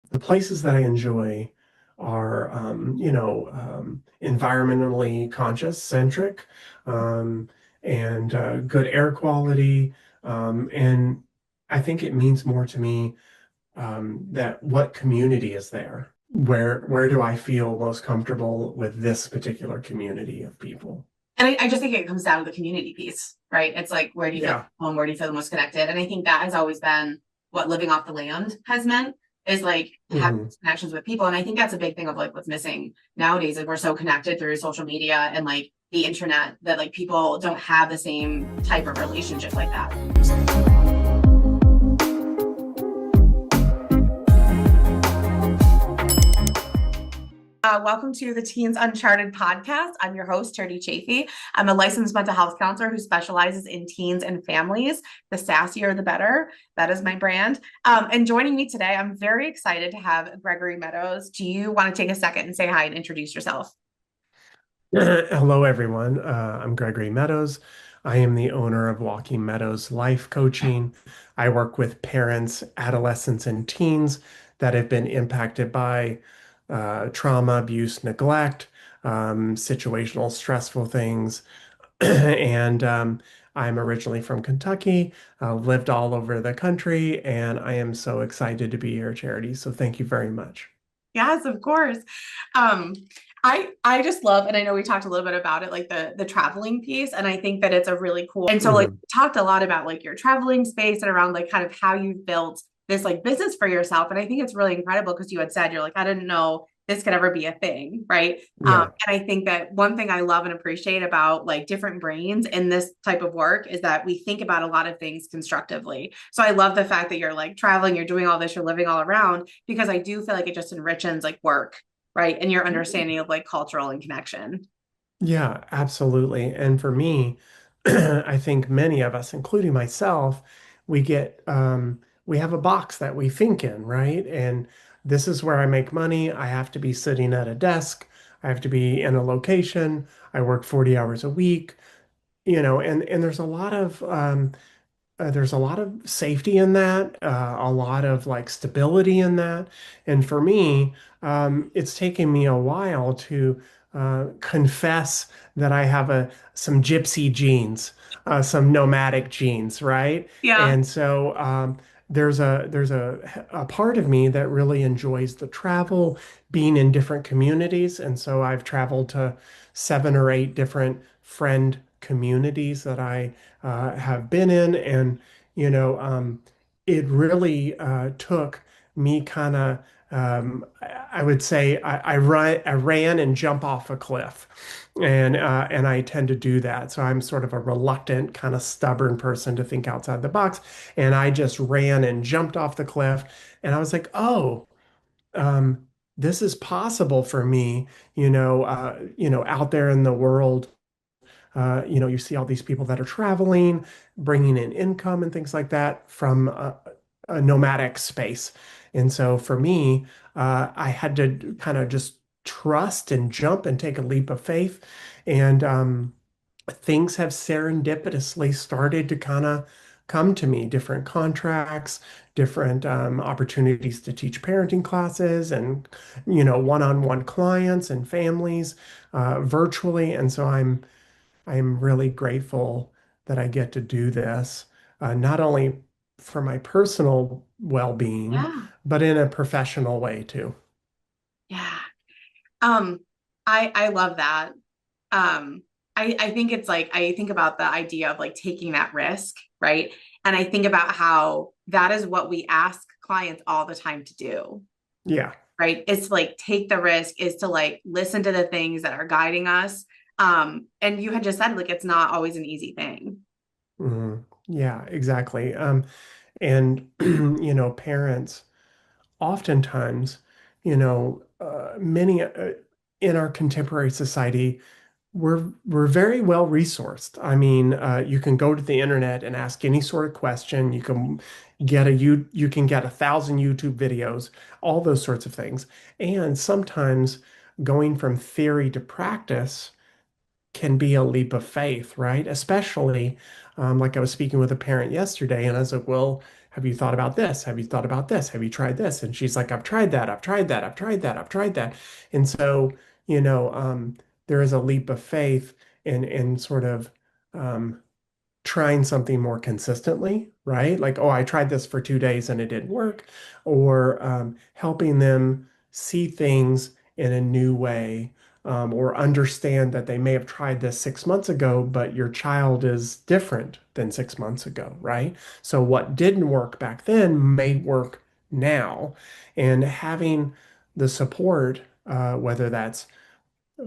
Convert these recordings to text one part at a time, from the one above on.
the places that I enjoy are, environmentally conscious, centric, um, and good air quality. And I think it means more to me that what community is there? Where do I feel most comfortable with this particular community of people? And I just think it comes down to the community piece, right? It's like, where do you feel Yeah. home? Where do you feel the most connected? And I think that has always been what living off the land has meant, is like having Hmm. connections with people. And I think that's a big thing of like what's missing nowadays. Like we're so connected through social media and like the internet that like people don't have the same type of relationship like that. Welcome to the Teens Uncharted podcast. I'm your host, Charity Chafee. I'm a licensed mental health counselor who specializes in teens and families. The sassier, the better. That is my brand. And joining me today, I'm very excited to have Gregory Meadows. Do you want to take a second and say hi and introduce yourself? Hello, everyone. I'm Gregory Meadows. I am the owner of Walking Meadows Life Coaching. I work with parents, adolescents, and teens that have been impacted by trauma, abuse, neglect, situational, stressful things. And I'm originally from Kentucky, lived all over the country, and I am so excited to be here, Charity. So thank you very much. Yes, of course. Um, I just love, and I know we talked a little bit about it, like the traveling piece, and I think that it's a really cool. And so, like, Mhm. talked a lot about like your traveling space and around like kind of how you built this like business for yourself. And I think it's really incredible because you had said you're like, I didn't know this could ever be a thing, right? Yeah. And I think that one thing I love and appreciate about like different brains in this type of work is that we think about a lot of things constructively. So I love the fact that you're like traveling, you're doing all this, you're living all around, because I do feel like it just enriches like work, right? And your understanding of like cultural and connection. Yeah, absolutely. And for me, I think many of us, including myself, we have a box that we think in, right? And this is where I make money. I have to be sitting at a desk. I have to be in a location. I work 40 hours a week, and there's a lot of safety in that, a lot of like stability in that. And for me, it's taken me a while to confess that I have some gypsy genes, some nomadic genes, right? Yeah. And so there's a part of me that really enjoys the travel, being in different communities. And so I've traveled to 7 or 8 different friend communities that I have been in, and you know, it really took me kind of, I would say, I ran and jump off a cliff, and I tend to do that. So I'm sort of a reluctant, kind of stubborn person to think outside the box, and I just ran and jumped off the cliff, and I was like, oh. This is possible for me, out there in the world. You see all these people that are traveling, bringing in income and things like that from a nomadic space. And so for me, I had to kind of just trust and jump and take a leap of faith. And things have serendipitously started to kind of come to me, different contracts, different opportunities to teach parenting classes and, one-on-one clients and families virtually. And so I'm really grateful that I get to do this, not only for my personal well-being, Yeah. but in a professional way too. Yeah. Um, I love that. Um, I think it's like I think about the idea of like taking that risk, right? And I think about how that is what we ask clients all the time to do, Yeah. right? It's to like take the risk, is to like listen to the things that are guiding us. And you had just said like it's not always an easy thing. Mhm. Yeah, exactly. And parents oftentimes, many in our contemporary society, we're very well resourced. I mean, you can go to the internet and ask any sort of question. You can get 1,000 YouTube videos, all those sorts of things. And sometimes going from theory to practice can be a leap of faith, right? Especially like I was speaking with a parent yesterday, and I was like, well, have you thought about this? Have you thought about this? Have you tried this? And she's like, I've tried that. I've tried that. I've tried that. I've tried that. And so, you know, there is a leap of faith in sort of um, trying something more consistently, right? Like, oh, I tried this for 2 days and it didn't work, or helping them see things in a new way, or understand that they may have tried this 6 months ago, but your child is different than 6 months ago, right? So what didn't work back then may work now. And having the support, whether that's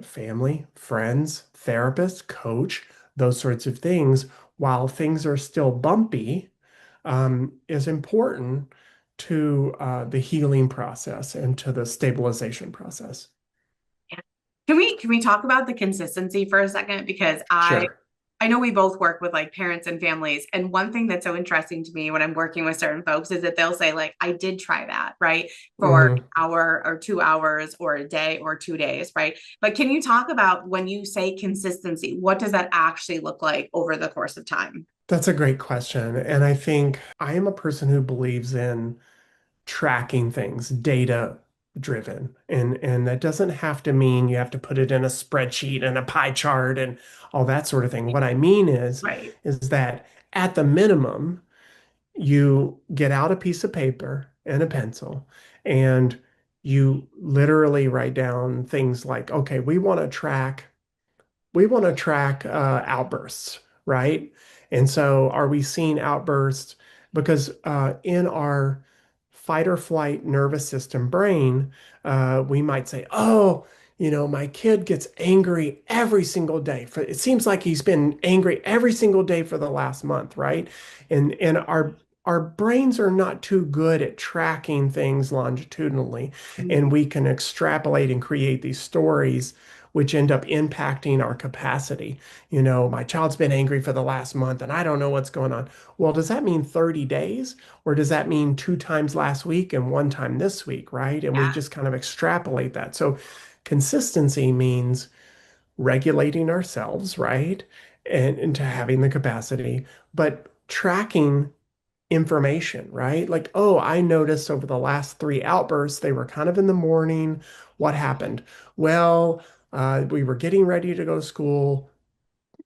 family, friends, therapist, coach, those sorts of things, while things are still bumpy, is important to the healing process and to the stabilization process. Can we talk about the consistency for a second? Because Sure. I know we both work with like parents and families. And one thing that's so interesting to me when I'm working with certain folks is that they'll say, like, I did try that, right? For Hmm. an hour or 2 hours or a day or 2 days, right? But can you talk about when you say consistency, what does that actually look like over the course of time? That's a great question. And I think I am a person who believes in tracking things, data driven. And that doesn't have to mean you have to put it in a spreadsheet and a pie chart and all that sort of thing. What I mean Right. is that at the minimum, you get out a piece of paper and a pencil and you literally write down things like, okay, we want to track outbursts, right? And so are we seeing outbursts? Because in our fight or flight nervous system brain, we might say, oh, my kid gets angry every single day. It seems like he's been angry every single day for the last month, right? And our brains are not too good at tracking things longitudinally, and Mhm. we can extrapolate and create these stories which end up impacting our capacity. My child's been angry for the last month and I don't know what's going on. Well, does that mean 30 days or does that mean 2 times last week and 1 time this week, right? And we Yeah. just kind of extrapolate that. So consistency means regulating ourselves, right? And into having the capacity, but tracking information, right? Like, oh, I noticed over the last three outbursts, they were kind of in the morning. What happened? Well, we were getting ready to go to school.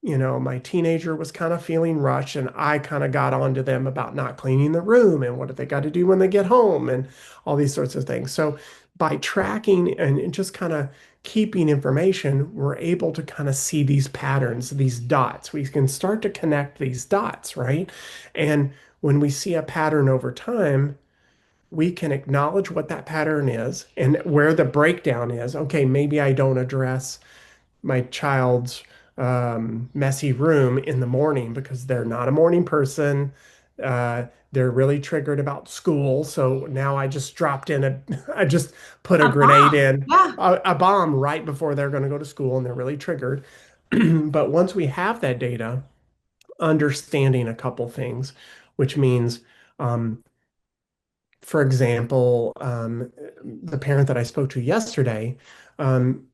My teenager was kind of feeling rushed, and I kind of got on to them about not cleaning the room and what have they got to do when they get home and all these sorts of things. So by tracking and just kind of keeping information, we're able to kind of see these patterns, these dots. We can start to connect these dots, right? And when we see a pattern over time, we can acknowledge what that pattern is and where the breakdown is. Okay, maybe I don't address my child's messy room in the morning because they're not a morning person. They're really triggered about school. So now I just dropped in I just put a A grenade bomb. in, Yeah. a bomb right before they're going to go to school and they're really triggered. But once we have that data, understanding a couple things, which means, um, for example, the parent that I spoke to yesterday, um,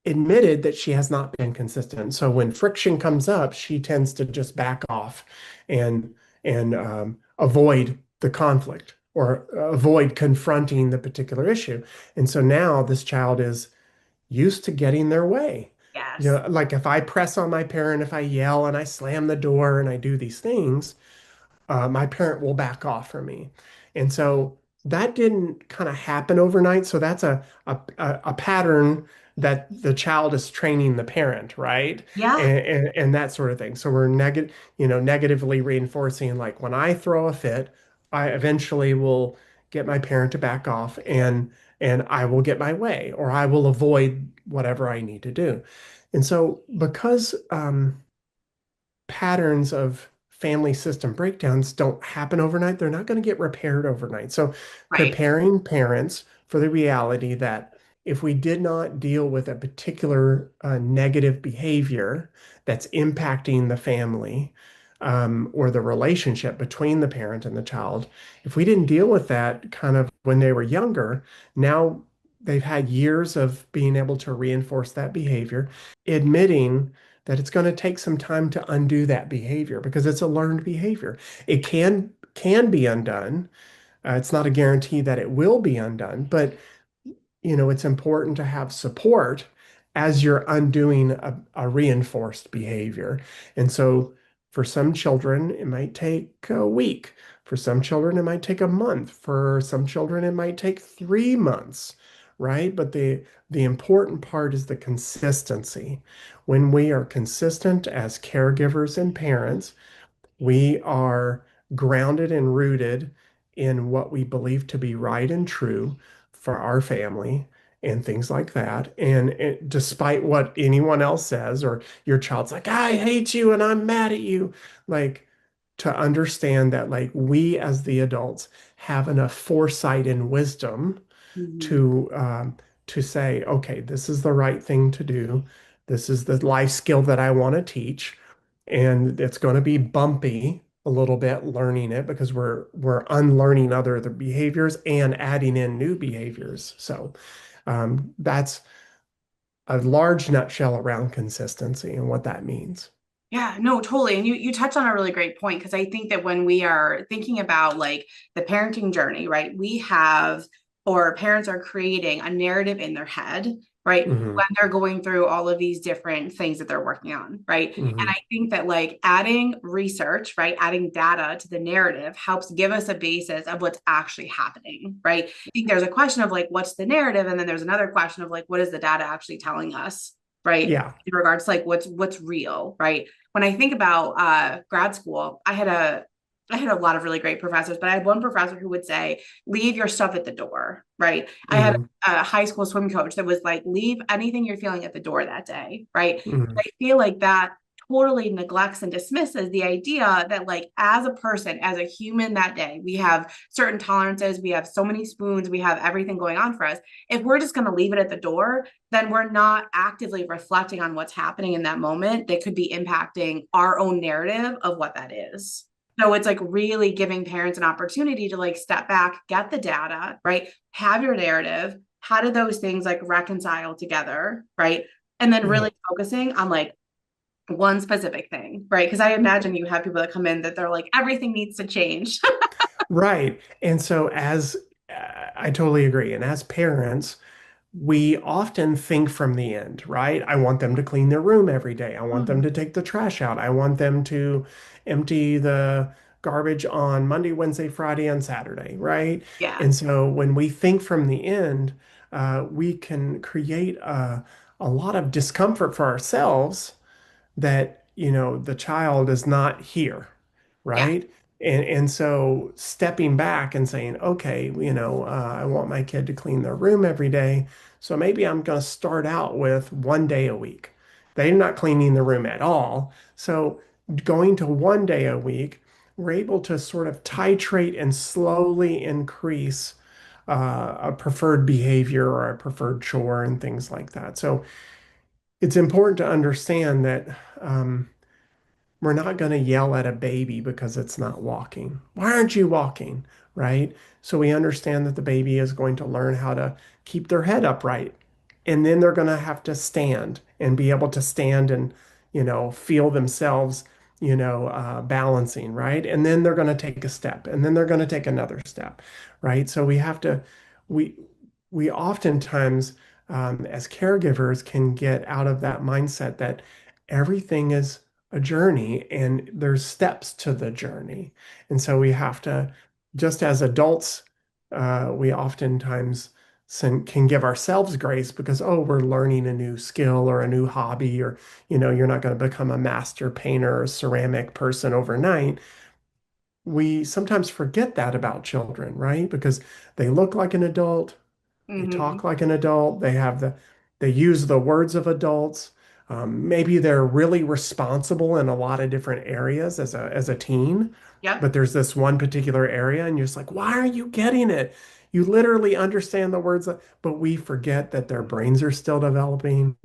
admitted that she has not been consistent. So when friction comes up, she tends to just back off and avoid the conflict or avoid confronting the particular issue. And so now this child is used to getting their way. Yes. Like if I press on my parent, if I yell and I slam the door and I do these things, my parent will back off from me. And so that didn't kind of happen overnight. So that's a pattern that the child is training the parent, right? Yeah. And that sort of thing. So we're negatively reinforcing like when I throw a fit, I eventually will get my parent to back off and I will get my way or I will avoid whatever I need to do. And so because patterns of family system breakdowns don't happen overnight. They're not going to get repaired overnight. So, Right. preparing parents for the reality that if we did not deal with a particular negative behavior that's impacting the family or the relationship between the parent and the child, if we didn't deal with that kind of when they were younger, now they've had years of being able to reinforce that behavior, admitting that it's going to take some time to undo that behavior because it's a learned behavior. It can can be undone. It's not a guarantee that it will be undone, but it's important to have support as you're undoing a reinforced behavior. And so for some children, it might take a week. For some children, it might take a month. For some children, it might take 3 months, right? But the important part is the consistency. When we are consistent as caregivers and parents, we are grounded and rooted in what we believe to be right and true for our family and things like that. And despite what anyone else says, or your child's like, I hate you and I'm mad at you, like to understand that, like, we as the adults have enough foresight and wisdom Mhm. to to say, okay, this is the right thing to do. This is the life skill that I want to teach, and it's going to be bumpy a little bit learning it because we're unlearning other behaviors and adding in new behaviors. So that's a large nutshell around consistency and what that means. Yeah, no, totally. And you touched on a really great point because I think that when we are thinking about like the parenting journey, right, we have or parents are creating a narrative in their head, right, when Hmm. they're going through all of these different things that they're working on, right? And Hmm. I think that like adding research, right, adding data to the narrative helps give us a basis of what's actually happening, right? I think there's a question of like, what's the narrative? And then there's another question of like, what is the data actually telling us? Right. Yeah. In regards to like what's real, right? When I think about grad school, I had a lot of really great professors, but I had one professor who would say, leave your stuff at the door, right? I had Hmm. a high school swim coach that was like, leave anything you're feeling at the door that day, right? Hmm. I feel like that totally neglects and dismisses the idea that like as a person, as a human that day, we have certain tolerances, we have so many spoons, we have everything going on for us. If we're just going to leave it at the door, then we're not actively reflecting on what's happening in that moment that could be impacting our own narrative of what that is. So it's like really giving parents an opportunity to like step back, get the data, right? Have your narrative. How do those things like reconcile together, right? And then Yeah. really focusing on like one specific thing, right? Because I imagine you have people that come in that they're like, everything needs to change. Right. And so as I totally agree. And as parents, we often think from the end, right? I want them to clean their room every day. I want them to take the trash out. I want them to empty the garbage on Monday, Wednesday, Friday, and Saturday, right? Yeah. And so when we think from the end, we can create a lot of discomfort for ourselves that, the child is not here, Yeah. right? And so stepping back and saying, okay, I want my kid to clean their room every day. So maybe I'm going to start out with 1 day a week. They're not cleaning the room at all. So going to 1 day a week, we're able to sort of titrate and slowly increase a preferred behavior or a preferred chore and things like that. So it's important to understand that um, we're not going to yell at a baby because it's not walking. Why aren't you walking? Right? So we understand that the baby is going to learn how to keep their head upright. And then they're going to have to stand and be able to stand and, feel themselves, balancing, right? And then they're going to take a step and then they're going to take another step, right? So we, we oftentimes, as caregivers, can get out of that mindset that everything is a journey and there's steps to the journey. And so we have to, just as adults, we oftentimes can give ourselves grace because, oh, we're learning a new skill or a new hobby, or, you're not going to become a master painter or ceramic person overnight. We sometimes forget that about children, right? Because they look like an adult, they Mm-hmm. talk like an adult. They use the words of adults. Maybe they're really responsible in a lot of different areas as a teen, Yep. but there's this one particular area, and you're just like, why are you getting it? You literally understand the words, but we forget that their brains are still developing.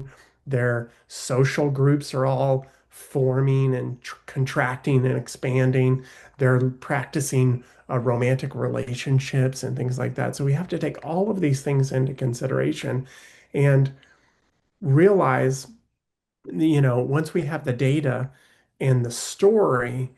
Their social groups are all forming and contracting and expanding. They're practicing romantic relationships and things like that. So we have to take all of these things into consideration and realize, once we have the data and the story,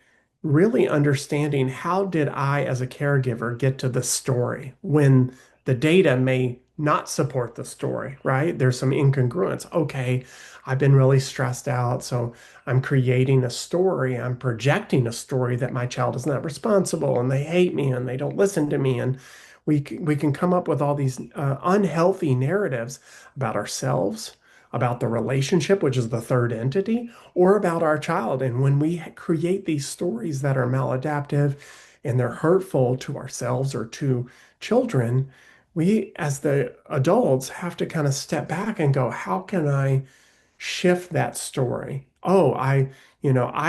really understanding how did I, as a caregiver, get to the story when the data may not support the story, right? There's some incongruence. Okay, I've been really stressed out, so I'm creating a story. I'm projecting a story that my child is not responsible and they hate me and they don't listen to me. And we can come up with all these unhealthy narratives about ourselves, about the relationship, which is the third entity, or about our child. And when we create these stories that are maladaptive and they're hurtful to ourselves or to children, we, as the adults, have to kind of step back and go, how can I shift that story? Oh, I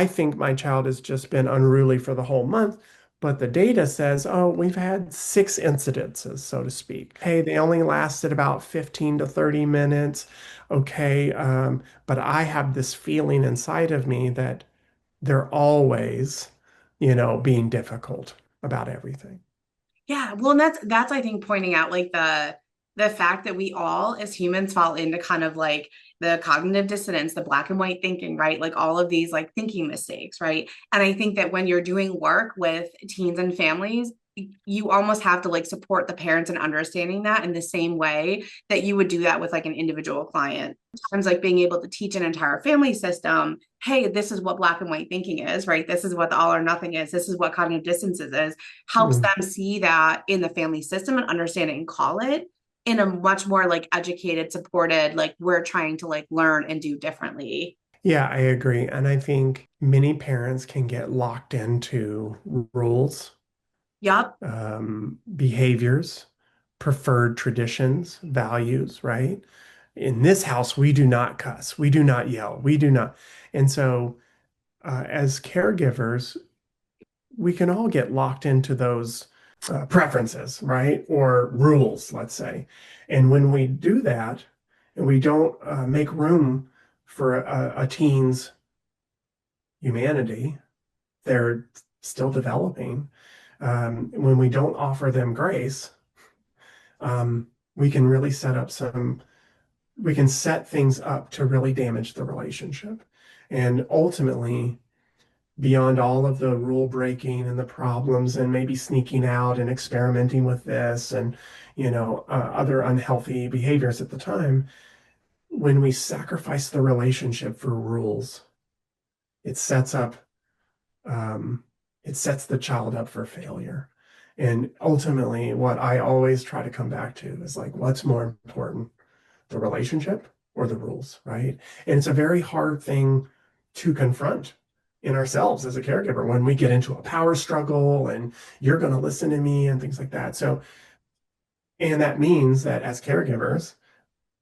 think my child has just been unruly for the whole month, but the data says, oh, we've had six incidences, so to speak. Hey, they only lasted about 15 to 30 minutes. Okay, but I have this feeling inside of me that they're always, being difficult about everything. Yeah, well, and that's I think pointing out like the fact that we all as humans fall into kind of like the cognitive dissonance, the black and white thinking, right? Like all of these like thinking mistakes, right? And I think that when you're doing work with teens and families, you almost have to like support the parents in understanding that in the same way that you would do that with like an individual client. Sometimes like being able to teach an entire family system, hey, this is what black and white thinking is, right? This is what the all or nothing is. This is what cognitive dissonance is, helps Mm. them see that in the family system and understand it and call it in a much more like educated, supported, like we're trying to like learn and do differently. Yeah, I agree. And I think many parents can get locked into rules, Yup. behaviors, preferred traditions, values, right? In this house, we do not cuss, we do not yell, we do not. And so, as caregivers, we can all get locked into those preferences, right? Or rules, let's say. And when we do that, and we don't make room for a teen's humanity, they're still developing. When we don't offer them grace, we can really we can set things up to really damage the relationship. And ultimately, beyond all of the rule breaking and the problems and maybe sneaking out and experimenting with this and, other unhealthy behaviors at the time, when we sacrifice the relationship for rules, it sets up um, it sets the child up for failure. And ultimately, what I always try to come back to is like, what's more important, the relationship or the rules, right? And it's a very hard thing to confront in ourselves as a caregiver when we get into a power struggle and you're going to listen to me and things like that. So, and that means that as caregivers,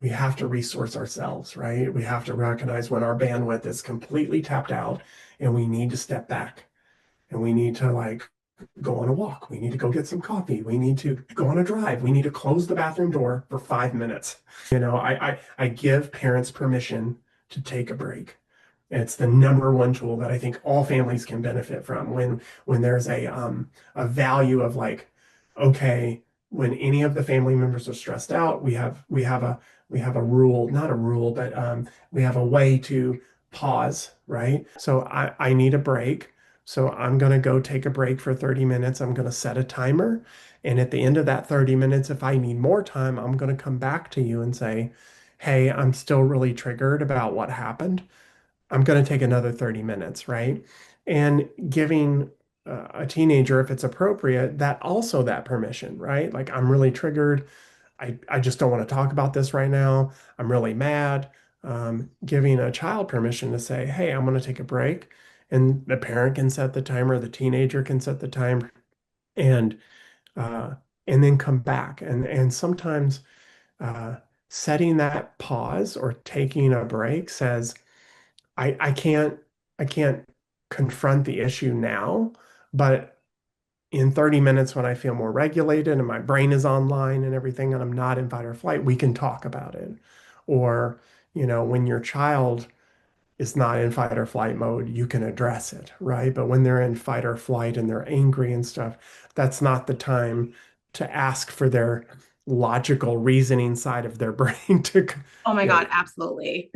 we have to resource ourselves, right? We have to recognize when our bandwidth is completely tapped out and we need to step back and we need to like go on a walk. We need to go get some coffee. We need to go on a drive. We need to close the bathroom door for 5 minutes. I give parents permission to take a break. It's the number one tool that I think all families can benefit from when there's a value of like, okay, when any of the family members are stressed out, we have a rule, not a rule, but we have a way to pause, right? So I need a break. So I'm going to go take a break for 30 minutes. I'm going to set a timer. And at the end of that 30 minutes, if I need more time, I'm going to come back to you and say, hey, I'm still really triggered about what happened. I'm going to take another 30 minutes, right? And giving a teenager, if it's appropriate, that permission, right? Like, I'm really triggered. I just don't want to talk about this right now. I'm really mad. Giving a child permission to say, hey, I'm going to take a break. And the parent can set the timer, the teenager can set the timer, and uh, and then come back. And sometimes uh, setting that pause or taking a break says, I can't confront the issue now, but in 30 minutes when I feel more regulated and my brain is online and everything and I'm not in fight or flight, we can talk about it. Or, when your child is not in fight or flight mode, you can address it, right? But when they're in fight or flight and they're angry and stuff, that's not the time to ask for their logical reasoning side of their brain to, Oh my you know, God, absolutely.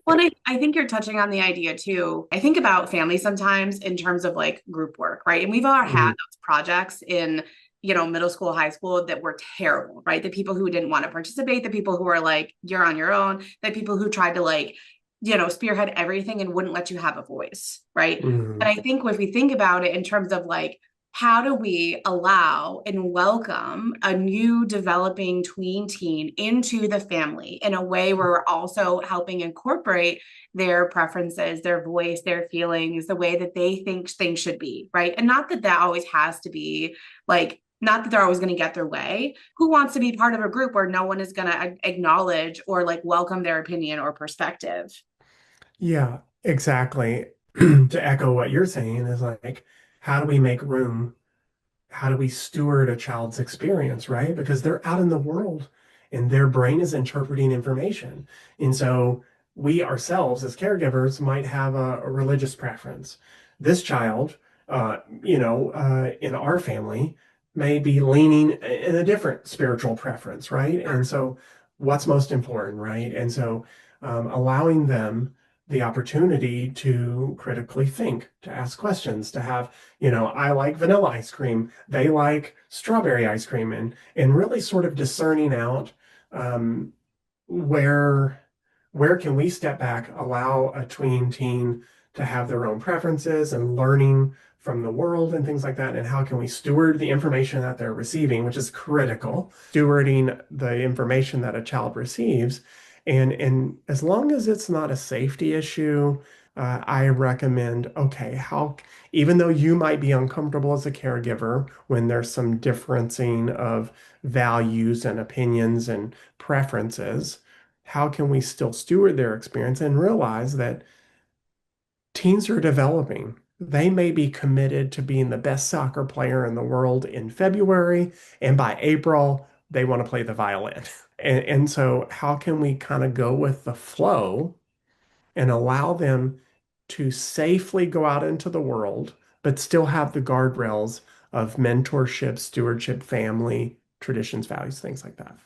Well, and I think you're touching on the idea too. I think about family sometimes in terms of like group work, right? And we've all had Mhm, those projects in, middle school, high school that were terrible, right? The people who didn't want to participate, the people who were like, you're on your own, the people who tried to like, spearhead everything and wouldn't let you have a voice, right? And mhm. I think if we think about it in terms of like, how do we allow and welcome a new developing tween teen into the family in a way where we're also helping incorporate their preferences, their voice, their feelings, the way that they think things should be, right? And not that that always has to be like, not that they're always going to get their way. Who wants to be part of a group where no one is going to acknowledge or like welcome their opinion or perspective? Yeah, exactly. To echo what you're saying is like, how do we make room? How do we steward a child's experience, right? Because they're out in the world and their brain is interpreting information. And so we ourselves as caregivers might have a religious preference. This child, in our family may be leaning in a different spiritual preference, right? And so what's most important, right? And so allowing them the opportunity to critically think, to ask questions, to have, I like vanilla ice cream, they like strawberry ice cream, and really sort of discerning out um, where where can we step back, allow a tween teen to have their own preferences and learning from the world and things like that, and how can we steward the information that they're receiving, which is critical, stewarding the information that a child receives. And as long as it's not a safety issue, I recommend, okay, how, even though you might be uncomfortable as a caregiver when there's some differencing of values and opinions and preferences, how can we still steward their experience and realize that teens are developing? They may be committed to being the best soccer player in the world in February, and by April, they want to play the violin. And so, how can we kind of go with the flow and allow them to safely go out into the world, but still have the guardrails of mentorship, stewardship, family, traditions, values, things like that?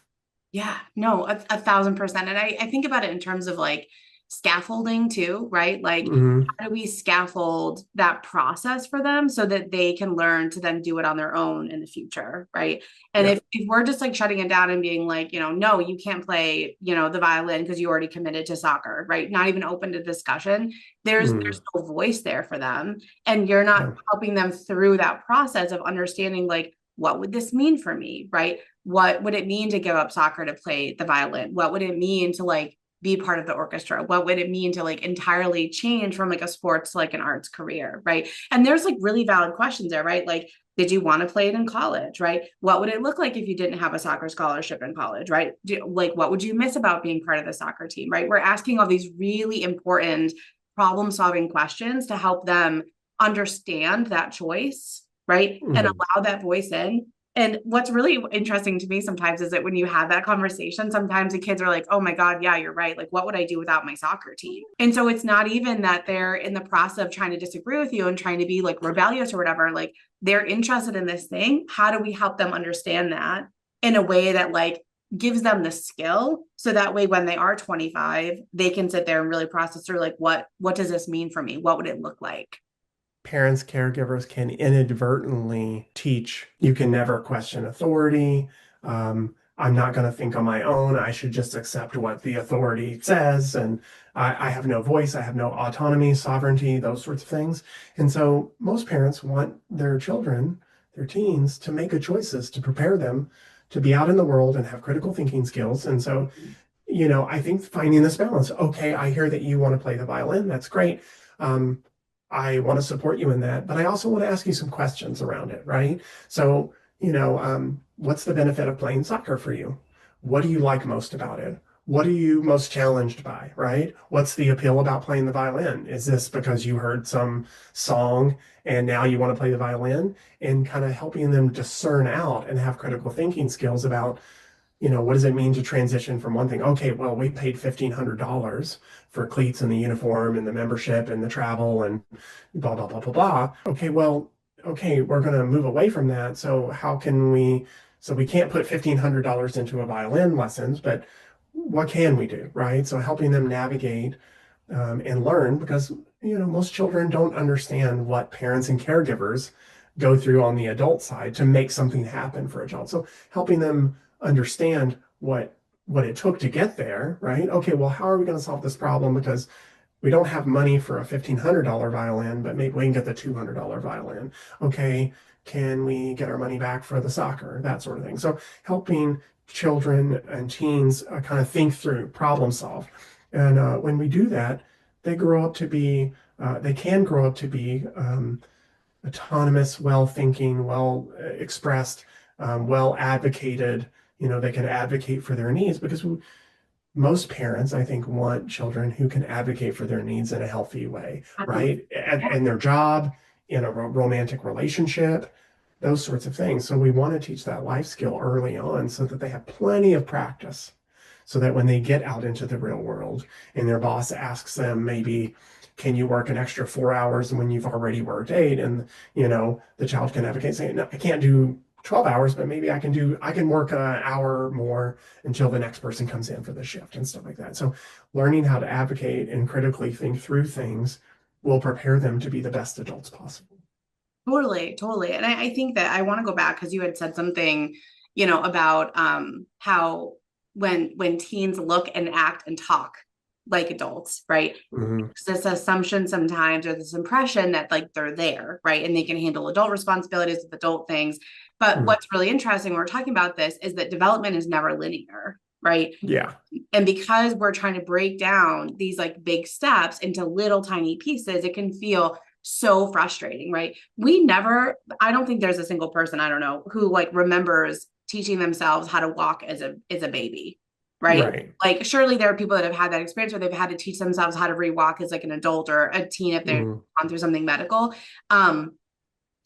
Yeah, no, a thousand percent. And I think about it in terms of like scaffolding too, right? Like, Hmm. how do we scaffold that process for them so that they can learn to then do it on their own in the future, right? And Yeah. if we're just like shutting it down and being like, no, you can't play, the violin because you already committed to soccer, right? Not even open to discussion. There's Mm. no voice there for them. And you're not Yeah. helping them through that process of understanding like, what would this mean for me, right? What would it mean to give up soccer to play the violin? What would it mean to like be part of the orchestra? What would it mean to like entirely change from like a sports to like an arts career, right? And there's like really valid questions there, right? Like, did you want to play it in college, right? What would it look like if you didn't have a soccer scholarship in college, right? Like, what would you miss about being part of the soccer team, right? We're asking all these really important problem solving questions to help them understand that choice, right? And Mhm. allow that voice in. And what's really interesting to me sometimes is that when you have that conversation, sometimes the kids are like, oh my God, yeah, you're right. Like, what would I do without my soccer team? And so it's not even that they're in the process of trying to disagree with you and trying to be like rebellious or whatever. Like, they're interested in this thing. How do we help them understand that in a way that like gives them the skill so that way when they are 25, they can sit there and really process through like what does this mean for me? What would it look like? Parents, caregivers can inadvertently teach you can never question authority. I'm not going to think on my own. I should just accept what the authority says. And I have no voice. I have no autonomy, sovereignty, those sorts of things. And so most parents want their children, their teens, to make good choices, to prepare them to be out in the world and have critical thinking skills. And so, I think finding this balance. Okay, I hear that you want to play the violin. That's great. Um, I want to support you in that, but I also want to ask you some questions around it, right? So, what's the benefit of playing soccer for you? What do you like most about it? What are you most challenged by, right? What's the appeal about playing the violin? Is this because you heard some song and now you want to play the violin? And kind of helping them discern out and have critical thinking skills about, what does it mean to transition from one thing? Okay, well, we paid $1,500 for cleats and the uniform and the membership and the travel and blah, blah, blah, blah, blah. Okay, well, okay, we're going to move away from that. So how can we, so we can't put $1,500 into a violin lessons, but what can we do, right? So helping them navigate and learn because, most children don't understand what parents and caregivers go through on the adult side to make something happen for a child. So helping them understand what it took to get there, right? Okay, well, how are we going to solve this problem? Because we don't have money for a $1,500 violin, but maybe we can get the $200 violin. Okay, can we get our money back for the soccer? That sort of thing. So helping children and teens kind of think through, problem solve. And when we do that, they can grow up to be autonomous, well thinking, well expressed, well advocated. They can advocate for their needs because most parents, I think, want children who can advocate for their needs in a healthy way, Absolutely. right? And their job, in a romantic relationship, those sorts of things. So we want to teach that life skill early on so that they have plenty of practice, so that when they get out into the real world and their boss asks them, maybe, can you work an extra 4 hours when you've already worked 8? And, the child can advocate saying, no, I can't do 12 hours, but maybe I can work an hour more until the next person comes in for the shift and stuff like that. So learning how to advocate and critically think through things will prepare them to be the best adults possible. Totally, totally. And I think that I want to go back because you had said something, about how when teens look and act and talk like adults, right? Hmm. There's this assumption sometimes or this impression that like they're there, right? And they can handle adult responsibilities with adult things. But Hmm. what's really interesting when we're talking about this is that development is never linear, right? Yeah. And because we're trying to break down these like big steps into little tiny pieces, it can feel so frustrating, right? I don't think there's a single person, I don't know, who like remembers teaching themselves how to walk as a baby, right? Right. Like surely there are people that have had that experience where they've had to teach themselves how to rewalk as like an adult or a teen if they've Hmm. gone through something medical. Um,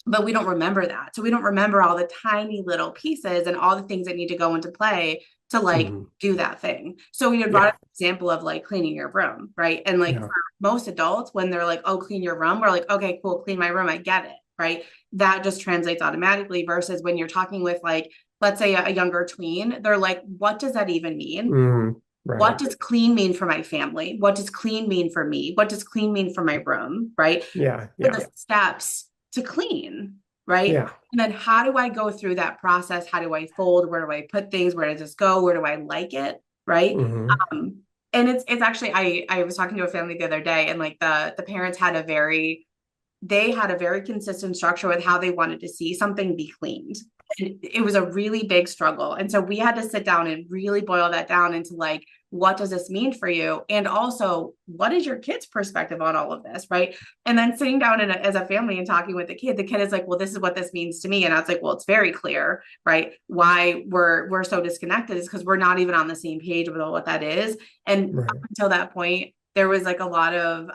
but we don't remember that. So we don't remember all the tiny little pieces and all the things that need to go into play to like Hmm. do that thing. So we had brought up Yeah. an example of like cleaning your room, right? And like for Yeah. most adults, when they're like, oh, clean your room, we're like, okay, cool, clean my room. I get it, right? That just translates automatically versus when you're talking with like, let's say a younger tween, they're like, what does that even mean? Hmm. What Right. does clean mean for my family? What does clean mean for me? What does clean mean for my room? Right? Yeah. What Yeah. are the steps to clean? Right? Yeah. And then how do I go through that process? How do I fold? Where do I put things? Where does this go? Where do I like it? Right? Hmm. Um, and it's actually I was talking to a family the other day and like the parents had a very consistent structure with how they wanted to see something be cleaned. And it was a really big struggle. And so we had to sit down and really boil that down into like, what does this mean for you? And also, what is your kid's perspective on all of this? Right. And then sitting down as a family and talking with the kid is like, well, this is what this means to me. And I was like, well, it's very clear, right? Why we're so disconnected is because we're not even on the same page with what that is. And up Right. until that point, there was like a lot of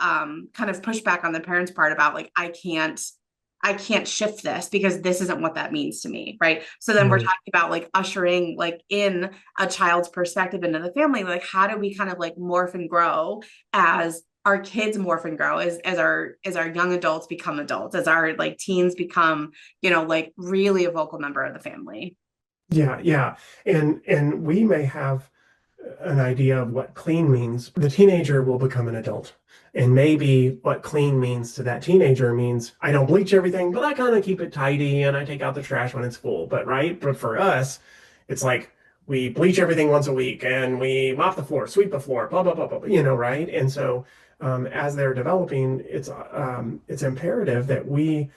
kind of pushback on the parents' part about like I can't shift this because this isn't what that means to me, right? So then we're Hmm. talking about like ushering like in a child's perspective into the family, like how do we kind of like morph and grow as our kids morph and grow as our young adults become adults, as our like teens become, like really a vocal member of the family. Yeah. Yeah. And we may have an idea of what clean means. The teenager will become an adult. And maybe what clean means to that teenager means I don't bleach everything, but I kind of keep it tidy and I take out the trash when it's full. But right, but for us, it's like we bleach everything once a week and we mop the floor, sweep the floor, blah blah blah blah, right? And so as they're developing, it's imperative that we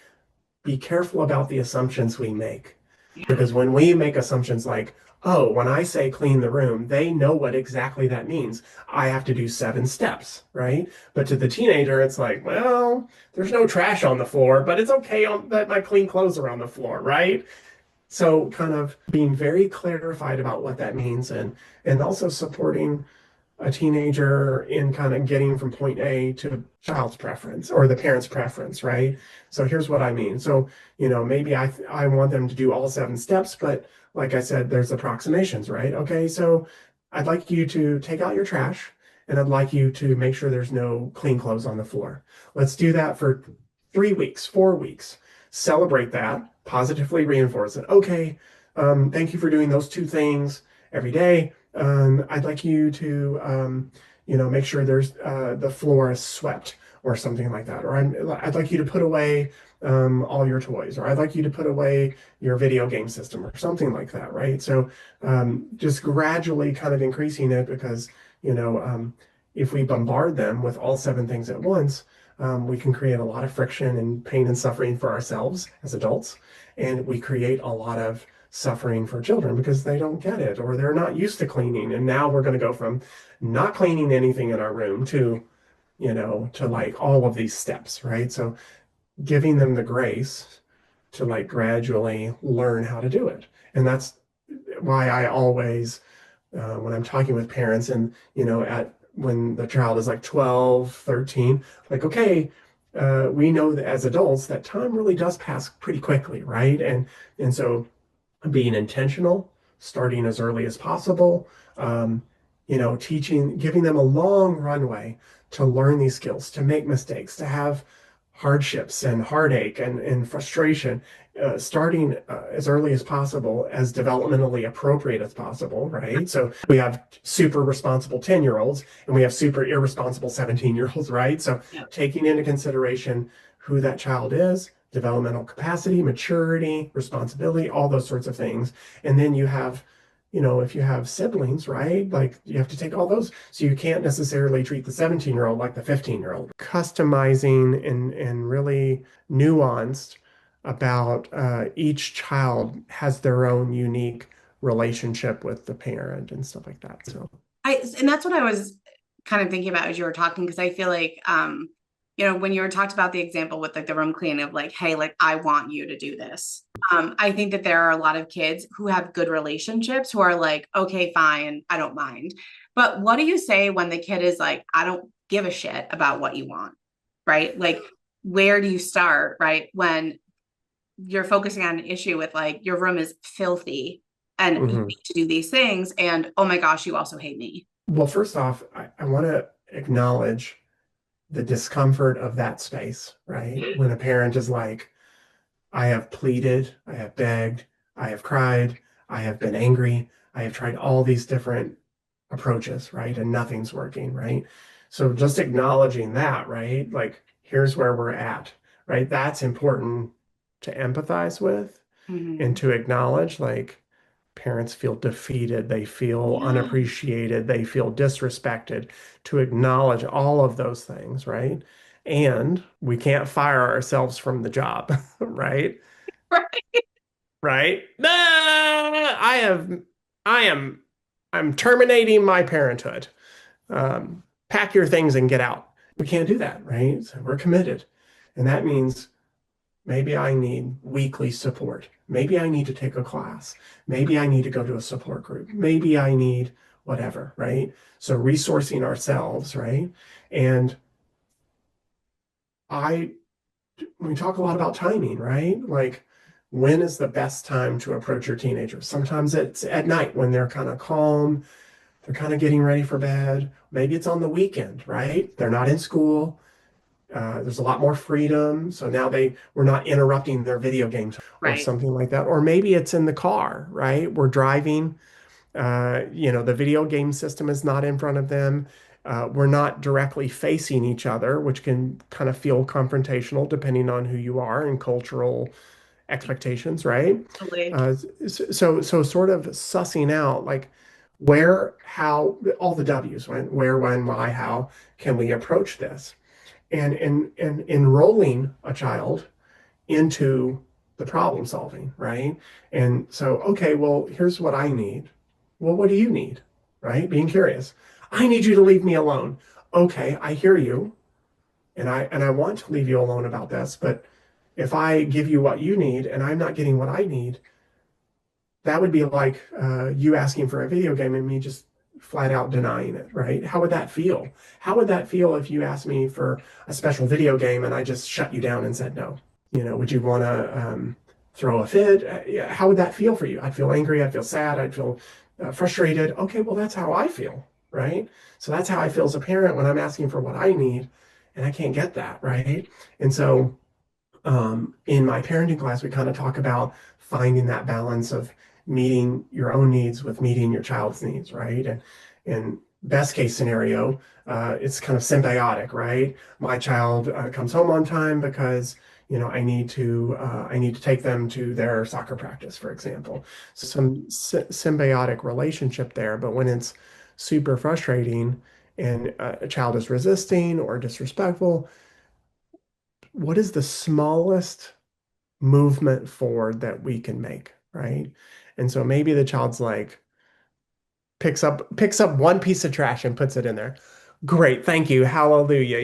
be careful about the assumptions we make. Yeah. Because when we make assumptions like, oh, when I say clean the room, they know what exactly that means. I have to do 7 steps, right? But to the teenager, it's like, well, there's no trash on the floor, but it's okay that my clean clothes are on the floor, right? So kind of being very clarified about what that means and also supporting a teenager in kind of getting from point A to child's preference or the parent's preference, right? So here's what I mean. So, maybe I want them to do all 7 steps, but like I said, there's approximations, right? Okay, so I'd like you to take out your trash and I'd like you to make sure there's no clean clothes on the floor. Let's do that for 3 weeks, 4 weeks. Celebrate that, positively reinforce it. Okay, thank you for doing those 2 things every day. I'd like you to make sure there's the floor is swept or something like that. Or I'd like you to put away all your toys, or I'd like you to put away your video game system or something like that, right? So just gradually kind of increasing it because, you know, um, if we bombard them with all seven things at once, we can create a lot of friction and pain and suffering for ourselves as adults. And we create a lot of suffering for children because they don't get it or they're not used to cleaning. And now we're going to go from not cleaning anything in our room to, to like all of these steps, right? So giving them the grace to like gradually learn how to do it. And that's why I always, when I'm talking with parents and, at when the child is like 12, 13, like, okay, we know that as adults that time really does pass pretty quickly, right? And so being intentional, starting as early as possible, um, teaching, giving them a long runway to learn these skills, to make mistakes, to have hardships and heartache and frustration, starting as early as possible, as developmentally appropriate as possible, right? So we have super responsible 10-year-olds and we have super irresponsible 17-year-olds, right? So Yeah. taking into consideration who that child is, developmental capacity, maturity, responsibility, all those sorts of things. And then you have, if you have siblings, right? Like you have to take all those. So you can't necessarily treat the 17-year-old like the 15-year-old. Customizing and really nuanced about each child has their own unique relationship with the parent and stuff like that. So, And that's what I was kind of thinking about as you were talking, because I feel like, when you were talked about the example with like the room cleaning of like, hey, like I want you to do this. I think that there are a lot of kids who have good relationships who are like, okay, fine, I don't mind. But what do you say when the kid is like, I don't give a shit about what you want, right? Like, where do you start, right? When you're focusing on an issue with like your room is filthy and you mhm. need to do these things, and oh my gosh, you also hate me. Well, first off, I want to acknowledge the discomfort of that space, right? When a parent is like, I have pleaded, I have begged, I have cried, I have been angry, I have tried all these different approaches, right? And nothing's working, right? So just acknowledging that, right? Like, here's where we're at, right? That's important to empathize with and Mm-hmm. to acknowledge, like, parents feel defeated, they feel Yeah. unappreciated, they feel disrespected, to acknowledge all of those things, right? And we can't fire ourselves from the job, right? Right. Right? I have, I am, I'm terminating my parenthood. Pack your things and get out. We can't do that, right? So we're committed. And that means maybe I need weekly support. Maybe I need to take a class. Maybe I need to go to a support group. Maybe I need whatever, right? So resourcing ourselves, right? And I, we talk a lot about timing, right? Like, when is the best time to approach your teenager? Sometimes it's at night when they're kind of calm, they're kind of getting ready for bed. Maybe it's on the weekend, right? They're not in school. There's a lot more freedom. So now we're not interrupting their video games or Right. something like that. Or maybe it's in the car, right? We're driving, the video game system is not in front of them. We're not directly facing each other, which can kind of feel confrontational depending on who you are and cultural expectations, right? Totally. So sort of sussing out like where, how, all the W's, right? Where, when, why, how can we approach this? And enrolling a child into the problem solving, right? And so, okay, well, here's what I need. Well, what do you need? Right? Being curious. I need you to leave me alone. Okay, I hear you, and I want to leave you alone about this, but if I give you what you need and I'm not getting what I need, that would be like you asking for a video game and me just flat out denying it, right? How would that feel? How would that feel if you asked me for a special video game and I just shut you down and said no? Would you want to throw a fit? Yeah, how would that feel for you? I'd feel angry. I'd feel sad. I'd feel frustrated. Okay, well, that's how I feel, right? So that's how I feel as a parent when I'm asking for what I need and I can't get that, right? And so in my parenting class, we kind of talk about finding that balance of meeting your own needs with meeting your child's needs, right? And best case scenario, it's kind of symbiotic, right? My child comes home on time because I need to take them to their soccer practice, for example. Some symbiotic relationship there, but when it's super frustrating and a child is resisting or disrespectful, what is the smallest movement forward that we can make, right? And so maybe the child's like picks up one piece of trash and puts it in there. Great, thank you, hallelujah.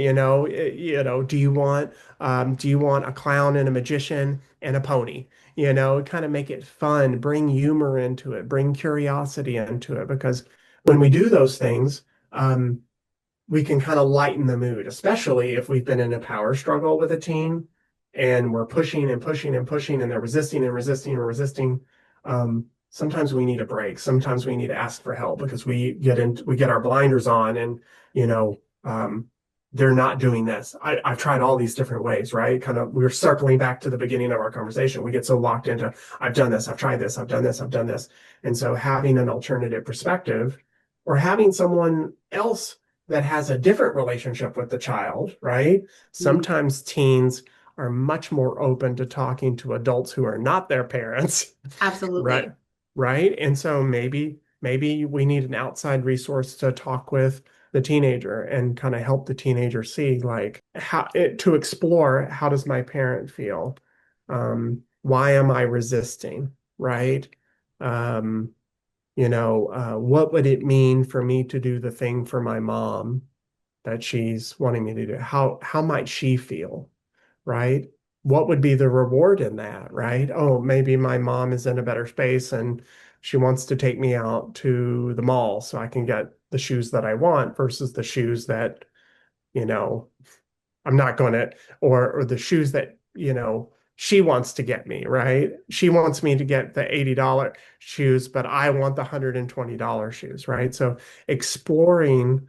Do you want a clown and a magician and a pony? Kind of make it fun, bring humor into it, bring curiosity into it, because when we do those things, um, we can kind of lighten the mood, especially if we've been in a power struggle with a teen and we're pushing and pushing and pushing and they're resisting and resisting and resisting. Sometimes we need a break. Sometimes we need to ask for help because we get our blinders on and you know um, they're not doing this. I've tried all these different ways, right? Kind of we're circling back to the beginning of our conversation. We get so locked into I've done this, I've tried this, I've done this, I've done this. And so having an alternative perspective or having someone else that has a different relationship with the child, right? Mm, Sometimes teens are much more open to talking to adults who are not their parents, right? absolutely. Right? And so maybe we need an outside resource to talk with the teenager and kind of help the teenager see like to explore how does my parent feel? Why am I resisting? Right? Um, what would it mean for me to do the thing for my mom that she's wanting me to do? How might she feel, right? What would be the reward in that, right? Oh, maybe my mom is in a better space and she wants to take me out to the mall so I can get the shoes that I want versus the shoes that, you know, I'm not going to, or the shoes that, she wants to get me, right? She wants me to get the $80 shoes, but I want the $120 shoes, right? So exploring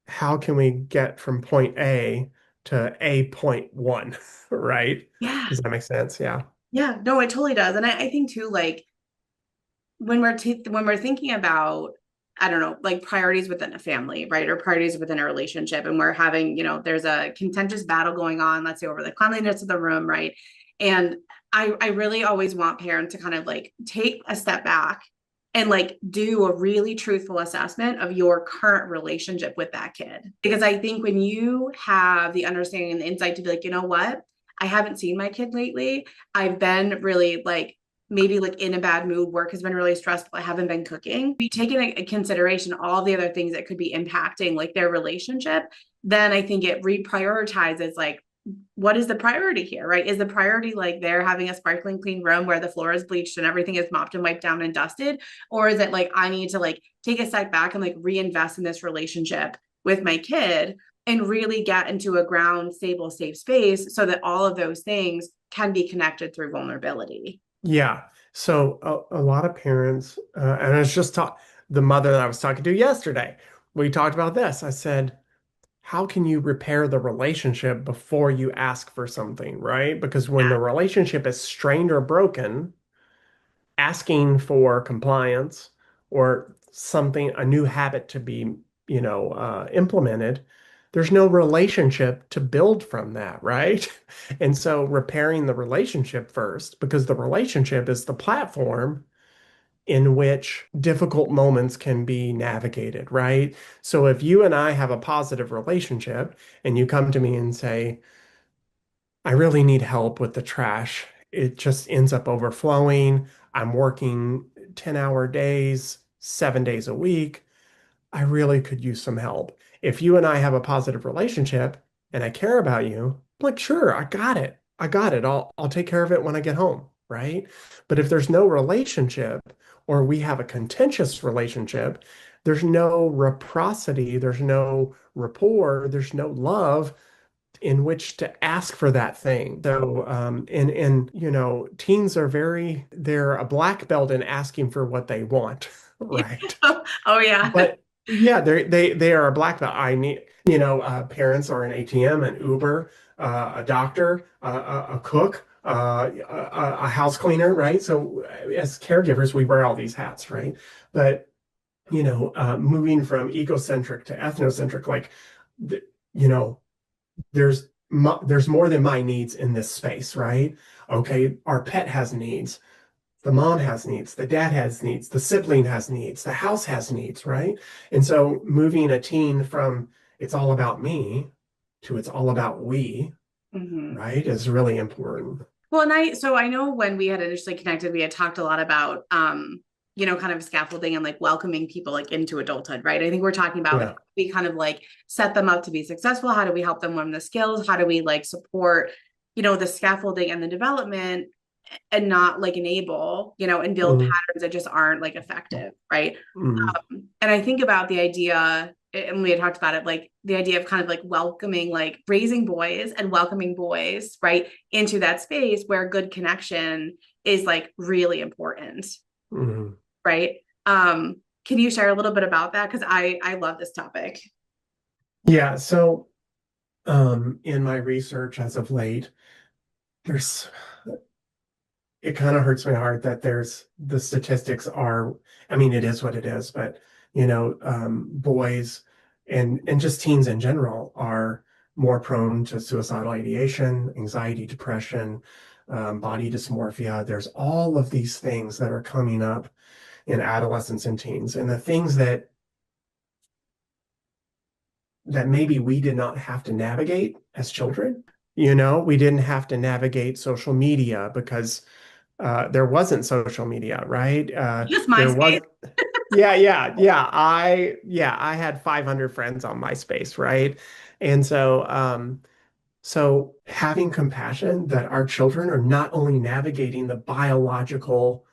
how can we get from point A to A point one, right? Yeah. Does that make sense? Yeah. Yeah. No, it totally does. And I think too, like when we're thinking about, I don't know, like priorities within a family, right? Or priorities within a relationship, and we're having, there's a contentious battle going on, let's say over the cleanliness of the room, right? And I really always want parents to kind of like take a step back and like do a really truthful assessment of your current relationship with that kid. Because I think when you have the understanding and the insight to be like, you know what? I haven't seen my kid lately. I've been really like maybe like in a bad mood, work has been really stressful, I haven't been cooking. Be taking into consideration all the other things that could be impacting like their relationship, then I think it reprioritizes like what is the priority here, right? Is the priority like they're having a sparkling clean room where the floor is bleached and everything is mopped and wiped down and dusted? Or is it like I need to like take a step back and like reinvest in this relationship with my kid and really get into a ground stable, safe space so that all of those things can be connected through vulnerability? Yeah. So a lot of parents, and I was just talking, the mother that I was talking to yesterday, we talked about this. I said, how can you repair the relationship before you ask for something, right? Because when the relationship is strained or broken, asking for compliance or something, a new habit to be, implemented, there's no relationship to build from that, right? And so repairing the relationship first, because the relationship is the platform in which difficult moments can be navigated, right? So if you and I have a positive relationship and you come to me and say, I really need help with the trash. It just ends up overflowing. I'm working 10-hour days, 7 days a week. I really could use some help. If you and I have a positive relationship and I care about you, I'm like, sure, I got it. I got it. I'll take care of it when I get home, right? But if there's no relationship or we have a contentious relationship, there's no reciprocity, there's no rapport, there's no love in which to ask for that thing. So, and teens are they're a black belt in asking for what they want, right? Oh yeah. But yeah, they are a black belt. I need, parents are an ATM, an Uber, a doctor, a cook, a house cleaner, right? So as caregivers, we wear all these hats, right? But moving from egocentric to ethnocentric, like, you know, there's more than my needs in this space, right? Okay, our pet has needs, the mom has needs, the dad has needs, the sibling has needs, the house has needs, right? And so moving a teen from it's all about me to it's all about we, Mhm. right, is really important. Well, and I know when we had initially connected, we had talked a lot about kind of scaffolding and like welcoming people like into adulthood, right? I think we're talking about like Yeah. we kind of like set them up to be successful. How do we help them learn the skills? How do we like support, the scaffolding and the development and not like enable, and build Mm, patterns that just aren't like effective, right? mm, And I think about the idea, and we had talked about it, like the idea of kind of like welcoming, like raising boys and welcoming boys, right, into that space where good connection is like really important, mm. right? Um, can you share a little bit about that? Because I love this topic. Yeah, so in my research as of late, there's it kind of hurts my heart that there's the statistics are, I mean, it is what it is, but boys and just teens in general are more prone to suicidal ideation, anxiety, depression, body dysmorphia. There's all of these things that are coming up in adolescents and teens, and the things that maybe we did not have to navigate as children. We didn't have to navigate social media because there wasn't social media, right? Just There MySpace. was, yeah, I had 500 friends on MySpace, right? And so having compassion that our children are not only navigating the biological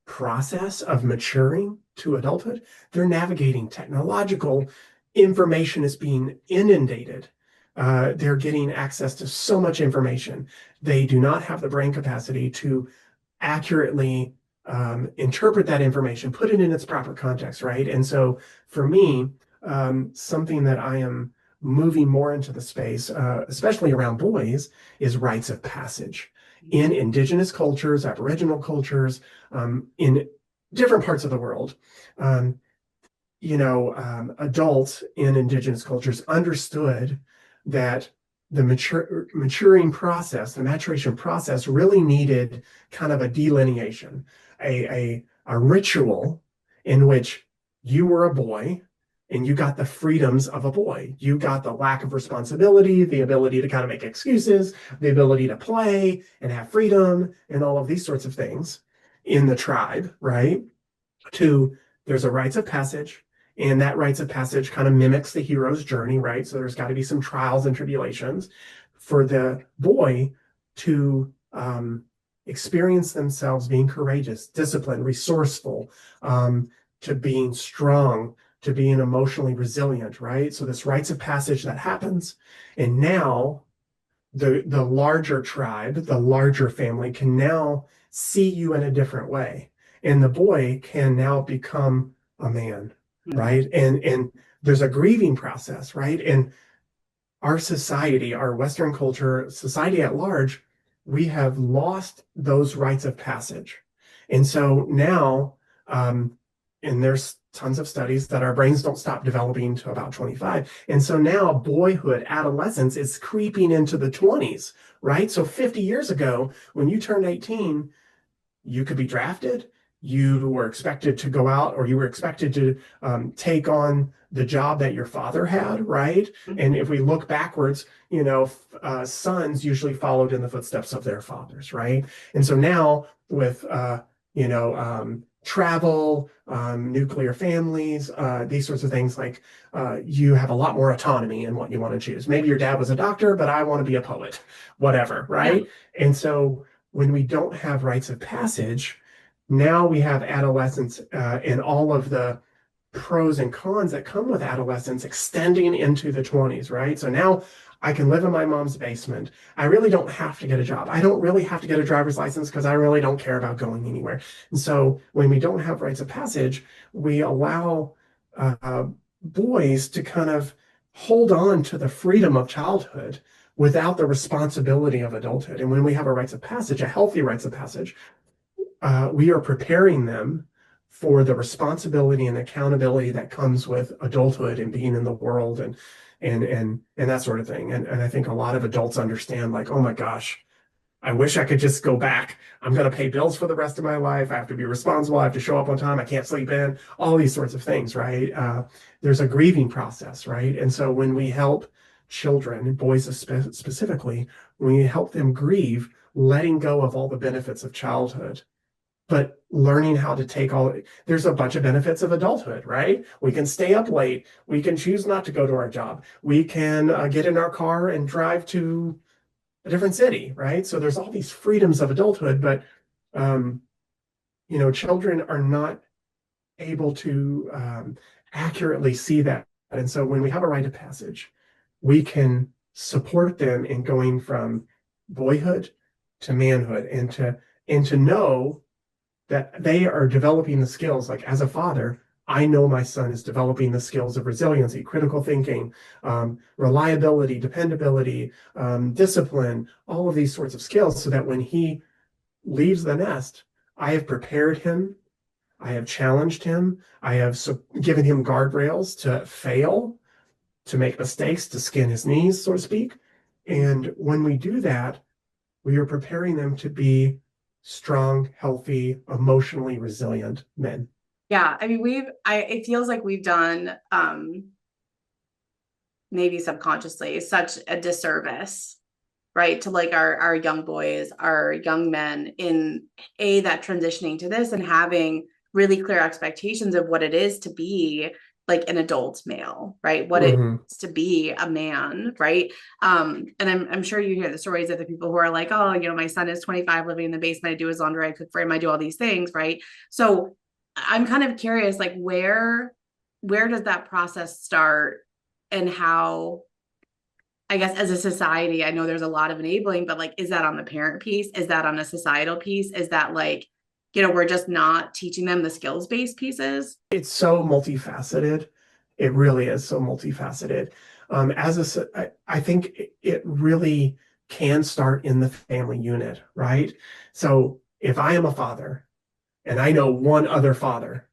process of maturing to adulthood, they're navigating technological information is being inundated. They're getting access to so much information. They do not have the brain capacity to accurately interpret that information, put it in its proper context, right? And so for me, something that I am moving more into the space, especially around boys, is rites of passage in indigenous cultures, Aboriginal cultures, in different parts of the world. Um, Adults in indigenous cultures understood that the maturing process, the maturation process really needed kind of a delineation, a ritual in which you were a boy and you got the freedoms of a boy. You got the lack of responsibility, the ability to kind of make excuses, the ability to play and have freedom and all of these sorts of things in the tribe, right? To there's a rites of passage, and that rites of passage kind of mimics the hero's journey, right? So there's got to be some trials and tribulations for the boy to experience themselves being courageous, disciplined, resourceful, to being strong, to being emotionally resilient, right? So this rites of passage that happens, and now the larger tribe, the larger family can now see you in a different way. And the boy can now become a man, Mhm. right? And there's a grieving process, right? And our society, our Western culture, society at large, we have lost those rites of passage. And so now, and there's tons of studies that our brains don't stop developing to about 25. And so now boyhood, adolescence is creeping into the 20s, right? So 50 years ago, when you turned 18, you could be drafted. You were expected to go out, or you were expected to take on the job that your father had, right? And if we look backwards, sons usually followed in the footsteps of their fathers, right? And so now with travel, nuclear families, these sorts of things, like you have a lot more autonomy in what you want to choose. Maybe your dad was a doctor, but I want to be a poet, whatever, Yeah. right? And so when we don't have rites of passage, now we have adolescence and all of the pros and cons that come with adolescence extending into the 20s, right? So now I can live in my mom's basement. I really don't have to get a job. I don't really have to get a driver's license because I really don't care about going anywhere. And so when we don't have rites of passage, we allow boys to kind of hold on to the freedom of childhood without the responsibility of adulthood. And when we have a rites of passage, a healthy rites of passage, we are preparing them for the responsibility and accountability that comes with adulthood and being in the world and that sort of thing. And I think a lot of adults understand like, oh my gosh, I wish I could just go back. I'm going to pay bills for the rest of my life. I have to be responsible. I have to show up on time. I can't sleep in, all these sorts of things, right? There's a grieving process, right? And so when we help children, boys specifically, when we help them grieve, letting go of all the benefits of childhood, but learning how to take all, there's a bunch of benefits of adulthood, right? We can stay up late. We can choose not to go to our job. We can get in our car and drive to a different city, right? So there's all these freedoms of adulthood, but um, children are not able to accurately see that. And so when we have a rite of passage, we can support them in going from boyhood to manhood and to know that they are developing the skills. Like as a father, I know my son is developing the skills of resiliency, critical thinking, reliability, dependability, discipline, all of these sorts of skills, so that when he leaves the nest, I have prepared him, I have challenged him, I have given him guardrails to fail, to make mistakes, to skin his knees, so to speak. And when we do that, we are preparing them to be strong, healthy, emotionally resilient men. Yeah, I mean, it feels like we've done, maybe subconsciously, such a disservice, right, to like our young boys, our young men in that transitioning to this and having really clear expectations of what it is to be like an adult male, right? What it Mm-hmm. is to be a man, right? And I'm sure you hear the stories of the people who are like, oh, my son is 25 living in the basement, I do his laundry, I cook for him, I do all these things, right? So I'm kind of curious, like where does that process start, and how, I guess, as a society, I know there's a lot of enabling, but like, is that on the parent piece? Is that on a societal piece? Is that like, we're just not teaching them the skills-based pieces? It's so multifaceted. It really is so multifaceted. I think it really can start in the family unit, right? So if I am a father and I know one other father,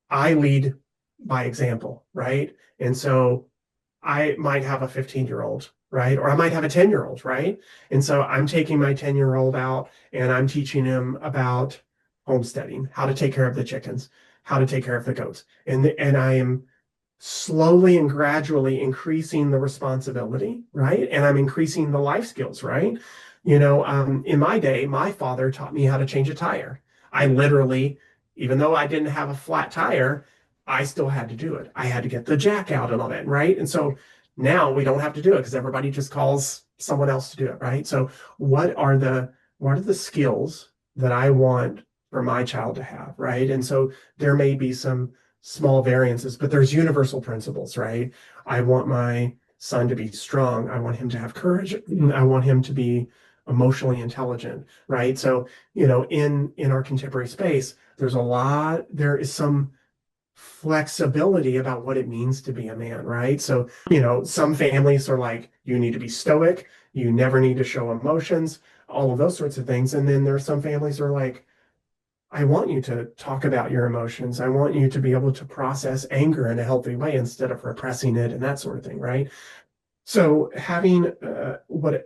I lead by example, right? And so I might have a 15-year-old, right? Or I might have a 10-year-old, right? And so I'm taking my 10-year-old out and I'm teaching him about homesteading, how to take care of the chickens, how to take care of the goats. And I am slowly and gradually increasing the responsibility, right? And I'm increasing the life skills, right? In my day, my father taught me how to change a tire. I literally, even though I didn't have a flat tire, I still had to do it. I had to get the jack out and all that, right? And so now we don't have to do it because everybody just calls someone else to do it, right? So what are the skills that I want for my child to have, right? And so there may be some small variances, but there's universal principles, right? I want my son to be strong. I want him to have courage. I want him to be emotionally intelligent, right? So, in our contemporary space, there is some flexibility about what it means to be a man, right? So, some families are like, you need to be stoic, you never need to show emotions, all of those sorts of things. And then there are some families that are like, I want you to talk about your emotions. I want you to be able to process anger in a healthy way instead of repressing it and that sort of thing, right? So having what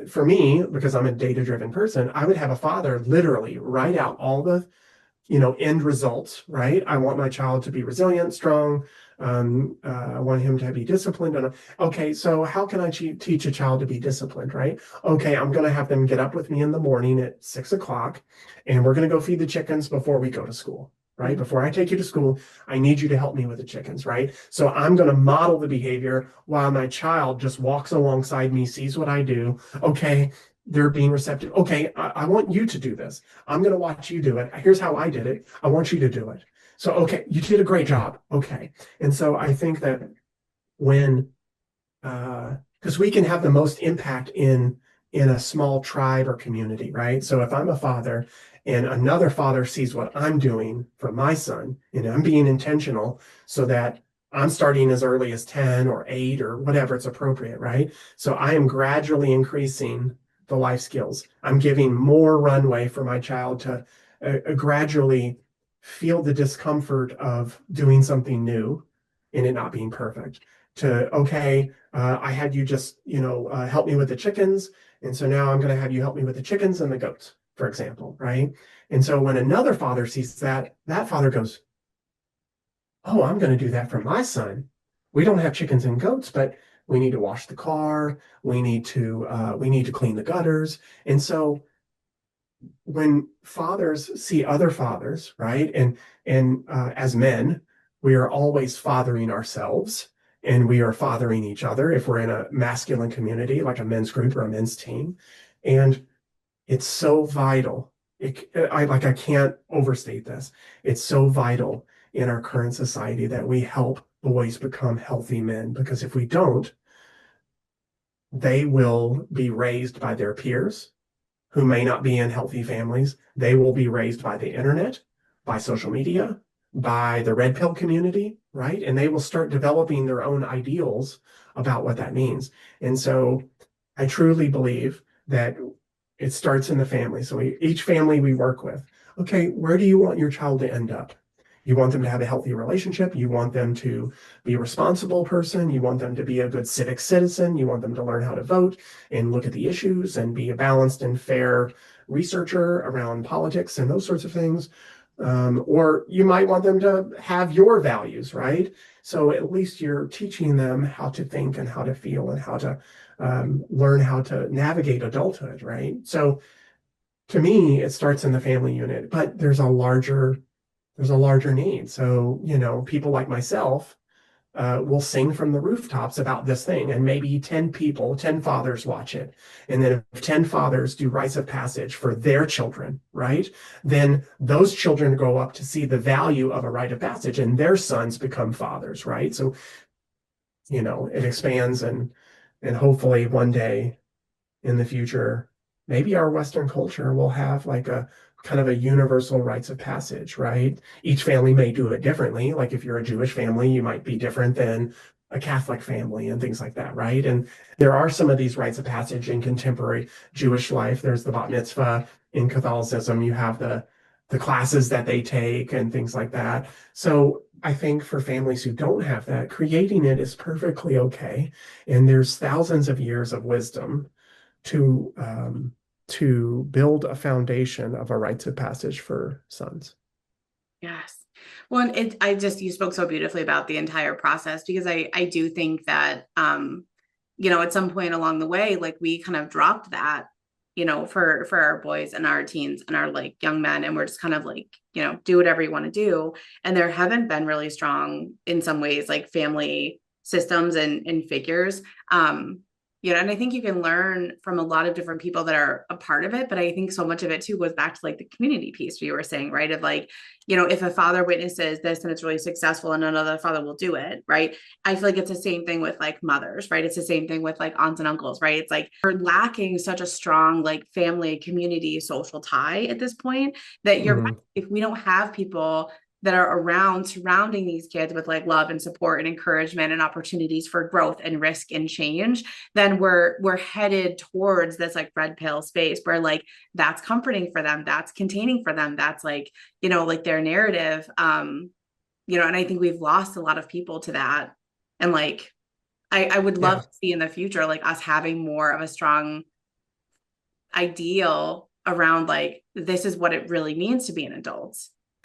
for me, because I'm a data-driven person, I would have a father literally write out all the end results, right? I want my child to be resilient, strong. I want him to be disciplined. And okay, so how can I teach a child to be disciplined, right? Okay, I'm going to have them get up with me in the morning at 6 o'clock, and we're going to go feed the chickens before we go to school. Right? Before I take you to school, I need you to help me with the chickens, right? So I'm going to model the behavior while my child just walks alongside me, sees what I do. Okay, they're being receptive. Okay, I want you to do this. I'm going to watch you do it. Here's how I did it. I want you to do it. So, okay, you did a great job. Okay. And so I think that when, because we can have the most impact in a small tribe or community, right? So if I'm a father and another father sees what I'm doing for my son, and I'm being intentional so that I'm starting as early as 10 or 8 or whatever it's appropriate, right? So I am gradually increasing the life skills. I'm giving more runway for my child to gradually feel the discomfort of doing something new and it not being perfect. To, okay, I had you just, help me with the chickens. And so now I'm going to have you help me with the chickens and the goats, for example, right? And so when another father sees that, that father goes, oh, I'm going to do that for my son. We don't have chickens and goats, but we need to wash the car. We need to clean the gutters. And so when fathers see other fathers, right? And as men, we are always fathering ourselves and we are fathering each other if we're in a masculine community, like a men's group or a men's team. And it's so vital. I can't overstate this. It's so vital in our current society that we help boys become healthy men because if we don't, they will be raised by their peers who may not be in healthy families. They will be raised by the internet, by social media, by the red pill community, right? And they will start developing their own ideals about what that means. And so I truly believe that it starts in the family. So each family we work with, okay, where do you want your child to end up? You want them to have a healthy relationship. You want them to be a responsible person. You want them to be a good civic citizen. You want them to learn how to vote and look at the issues and be a balanced and fair researcher around politics and those sorts of things. Or you might want them to have your values, right? So at least you're teaching them how to think and how to feel and how to learn how to navigate adulthood, right? So to me, it starts in the family unit, but there's a larger need. So, people like myself will sing from the rooftops about this thing, and maybe 10 people, 10 fathers watch it. And then if 10 fathers do rites of passage for their children, right? Then those children grow up to see the value of a rite of passage and their sons become fathers, right? So, it expands and hopefully one day in the future, maybe our Western culture will have like a kind of a universal rites of passage, right? Each family may do it differently. Like if you're a Jewish family, you might be different than a Catholic family and things like that, right? And there are some of these rites of passage in contemporary Jewish life. There's the bat mitzvah in Catholicism. You have the classes that they take and things like that. So I think for families who don't have that, creating it is perfectly okay. And there's thousands of years of wisdom to to build a foundation of a rites of passage for sons. Yes. Well, and you spoke so beautifully about the entire process because I do think that, at some point along the way, like we kind of dropped that, for our boys and our teens and our like young men. And we're just kind of like, do whatever you want to do. And there haven't been really strong in some ways, like family systems and figures. And I think you can learn from a lot of different people that are a part of it. But I think so much of it too goes back to like the community piece we were saying, right? Of like, if a father witnesses this and it's really successful and another father will do it, right? I feel like it's the same thing with like mothers, right? It's the same thing with like aunts and uncles, right? It's like we're lacking such a strong like family, community, social tie at this point that you're right. Mm, If we don't have people that are around surrounding these kids with like love and support and encouragement and opportunities for growth and risk and change, then we're headed towards this like red pill space where like that's comforting for them, that's containing for them, that's like like their narrative. And I think we've lost a lot of people to that. And like I would love yeah. to see in the future like us having more of a strong ideal around like this is what it really means to be an adult.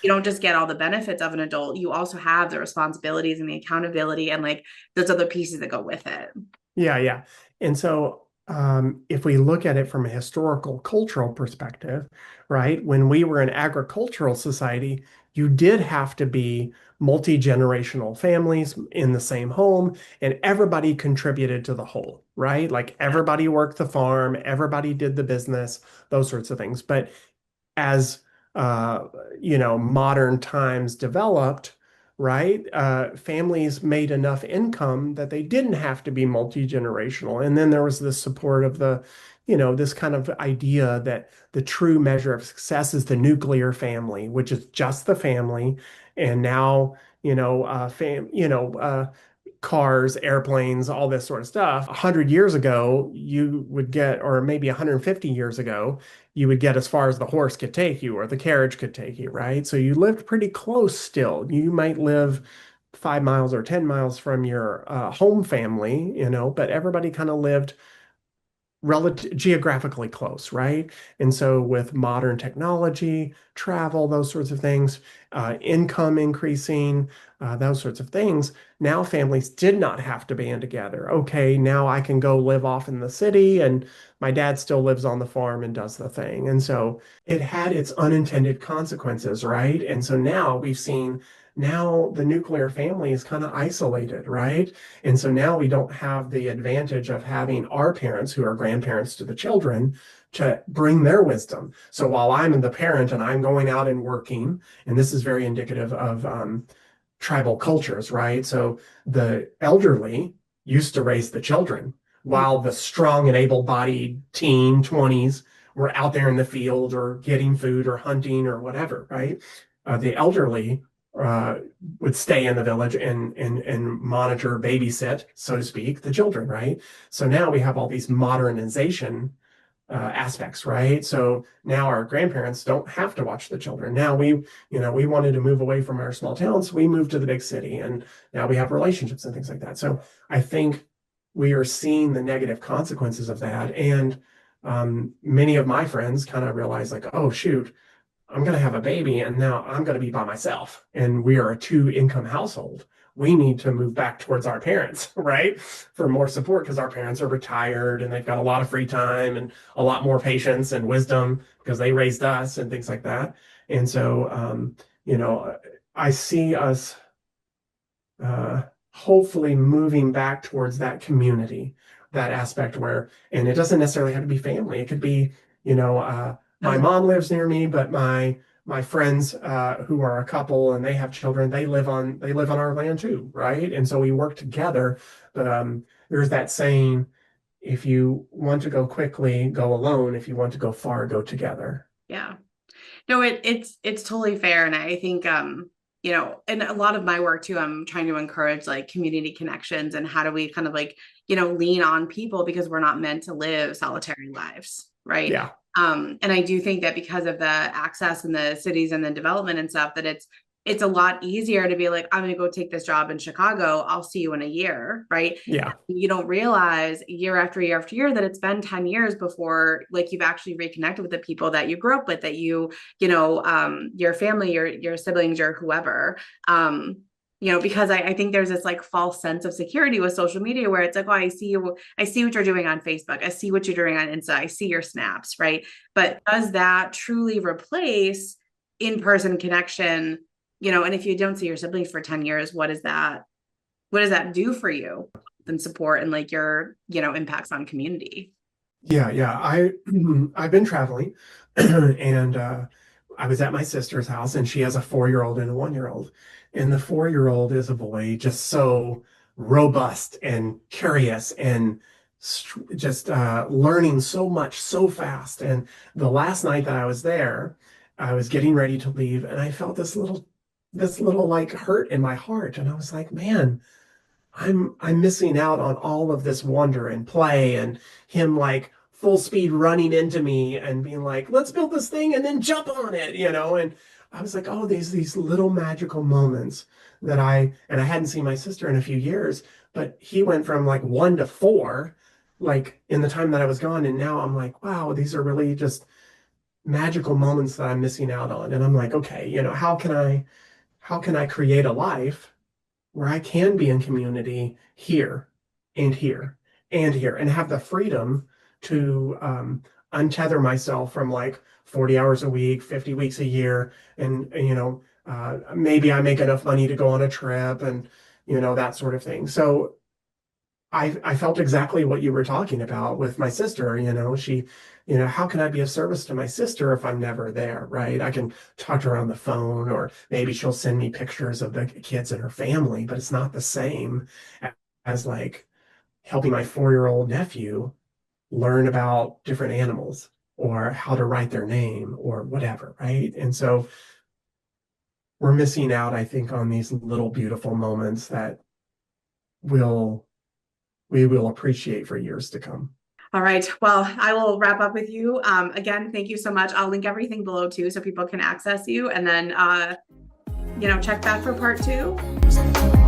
You don't just get all the benefits of an adult, you also have the responsibilities and the accountability and like those other pieces that go with it. Yeah, yeah. And so if we look at it from a historical cultural perspective, right, when we were an agricultural society, you did have to be multi-generational families in the same home, and everybody contributed to the whole, right? Like Yeah. everybody worked the farm, everybody did the business, those sorts of things. But as uh, modern times developed, right? Families made enough income that they didn't have to be multi-generational. And then there was this support of this kind of idea that the true measure of success is the nuclear family, which is just the family. And now, cars, airplanes, all this sort of stuff. 100 years ago, you would get, or maybe 150 years ago, you would get as far as the horse could take you or the carriage could take you, right? So you lived pretty close still. You might live 5 miles or 10 miles from your home family, but everybody kind of lived relative geographically close, right? And so with modern technology, travel, those sorts of things, income increasing, those sorts of things, now families did not have to band together. Okay, now I can go live off in the city and my dad still lives on the farm and does the thing. And so it had its unintended consequences, right? And so now we've seen now the nuclear family is kind of isolated, right? And so now we don't have the advantage of having our parents, who are grandparents to the children, to bring their wisdom. So while I'm the parent and I'm going out and working, and this is very indicative of tribal cultures, right? So the elderly used to raise the children, while the strong and able-bodied teen 20s were out there in the field or getting food or hunting or whatever, right? The elderly uh, would stay in the village and monitor, babysit, so to speak, the children, right? So now we have all these modernization aspects, right? So now our grandparents don't have to watch the children. Now we wanted to move away from our small towns, so we moved to the big city, and now we have relationships and things like that. So I think we are seeing the negative consequences of that, and many of my friends kind of realize like, oh shoot, I'm going to have a baby and now I'm going to be by myself. And we are a two-income household. We need to move back towards our parents, right? For more support because our parents are retired and they've got a lot of free time and a lot more patience and wisdom because they raised us and things like that. And so, I see us hopefully moving back towards that community, that aspect where, and it doesn't necessarily have to be family. It could be, my mom lives near me, but my friends who are a couple and they have children, they live on our land too, right? And so we work together. But there's that saying, if you want to go quickly, go alone. If you want to go far, go together. Yeah. No, it's totally fair. And I think and a lot of my work too, I'm trying to encourage like community connections and how do we kind of like, lean on people because we're not meant to live solitary lives, right? Yeah. And I do think that because of the access in the cities and the development and stuff, that it's a lot easier to be like, I'm going to go take this job in Chicago. I'll see you in a year, right? Yeah. You don't realize year after year after year that it's been 10 years before like you've actually reconnected with the people that you grew up with, that your family, your siblings, your whoever. Because I think there's this like false sense of security with social media where it's like, oh, I see what you're doing on Facebook, I see what you're doing on Insta, I see your snaps, right? But does that truly replace in-person connection? And if you don't see your siblings for 10 years, what does that do for you and support and like your, impacts on community? Yeah, yeah. I've been traveling and I was at my sister's house and she has a 4-year-old and a 1-year-old. And the 4-year-old is a boy just so robust and curious and just learning so much so fast. And the last night that I was there, I was getting ready to leave and I felt this little like hurt in my heart. And I was like, man, I'm missing out on all of this wonder and play and him like full speed running into me and being like, let's build this thing and then jump on it. And I was like, oh, these little magical moments and I hadn't seen my sister in a few years, but he went from like 1 to 4, like in the time that I was gone. And now I'm like, wow, these are really just magical moments that I'm missing out on. And I'm like, okay, how can I create a life where I can be in community here and here and here and have the freedom to untether myself from like 40 hours a week, 50 weeks a year. And, maybe I make enough money to go on a trip and, that sort of thing. So I felt exactly what you were talking about with my sister. How can I be of service to my sister if I'm never there, right? I can talk to her on the phone, or maybe she'll send me pictures of the kids and her family, but it's not the same as like helping my 4-year-old nephew learn about different animals or how to write their name or whatever, right? And so we're missing out, I think, on these little beautiful moments that will we will appreciate for years to come. All right. Well, I will wrap up with you. Again, thank you so much. I'll link everything below too so people can access you, and then check back for part 2.